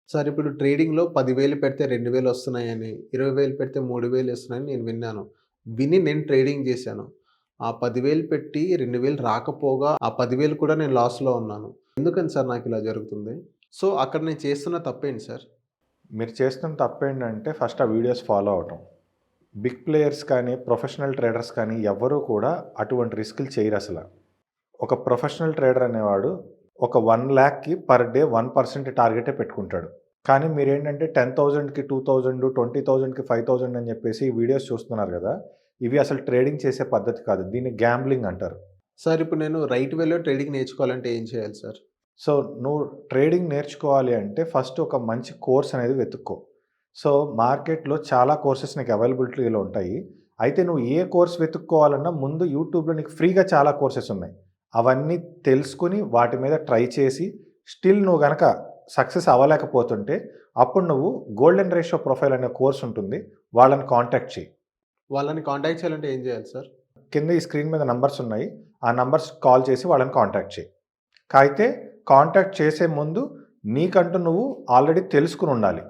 Sir ఇప్పుడు ట్రేడింగ్‌లో 10,000 పెడితే 2,000 వస్తున్నాయని, 20,000 పెడితే 3,000 వస్తున్నాయని నేను విన్నాను. విని నేను ట్రేడింగ్ చేశాను. ఆ 10,000 పెట్టి 2,000 రాకపోగా ఆ 10,000 కూడా నేను లాస్‌లో ఉన్నాను. ఎందుకని సార్ నాకిలా జరుగుతుంది? సో, అక్కడ నేను చేస్తున్న తప్పేంటి సార్? మీరు చేస్తున్న తప్పేంటంటే ఫస్ట్ ఆ వీడియోస్ ఫాలో అవ్వటం. బిగ్ ప్లేయర్స్ కానీ, ప్రొఫెషనల్ ట్రేడర్స్ కానీ ఎవ్వరూ కూడా అటువంటి రిస్కులు చేయరసల. ఒక ప్రొఫెషనల్ ట్రేడర్ అనేవాడు ఒక 1,00,000కి పర్ డే 1% టార్గెటే పెట్టుకుంటాడు. కానీ మీరేంటంటే 10,000కి 2,000, 20,000కి 5,000 అని చెప్పేసి ఈ వీడియోస్ చూస్తున్నారు గదా! ఇవి అసలు ట్రేడింగ్ చేసే పద్ధతి కాదు. దీన్ని గ్యాంబ్లింగ్ అంటారు. సార్ ఇప్పుడు నేను రైట్ వేలో ట్రేడింగ్ నేర్చుకోవాలంటే ఏం చేయాలి సార్? సో, నువ్వు ట్రేడింగ్ నేర్చుకోవాలి అంటే ఫస్ట్ ఒక మంచి కోర్స్ అనేది వెతుక్కో. సో, మార్కెట్‌లో చాలా కోర్సెస్ నీకు అవైలబిలిటీలో ఉంటాయి. అయితే నువ్వు ఏ కోర్స్ వెతుక్కోవాలన్నా ముందు యూట్యూబ్‌లో నీకు ఫ్రీగా చాలా కోర్సెస్ ఉన్నాయి. అవన్నీ తెలుసుకొని వాటి మీద ట్రై చేసి స్టిల్ నువ్వు గనక సక్సెస్ అవ్వలేకపోతుంటే అప్పుడు నువ్వు గోల్డెన్ రేషియో ప్రొఫైల్ అనే కోర్స్ ఉంటుంది. వాళ్ళని కాంటాక్ట్ చెయి. వాళ్ళని కాంటాక్ట్ చేయాలంటే ఏం చేయాలి సార్? కింద ఈ స్క్రీన్ మీద నంబర్స్ ఉన్నాయి. ఆ నంబర్స్ కాల్ చేసి వాళ్ళని కాంటాక్ట్ చెయి. అయితే కాంటాక్ట్ చేసే ముందు నీకంటూ నువ్వు ఆల్రెడీ తెలుసుకొని ఉండాలి.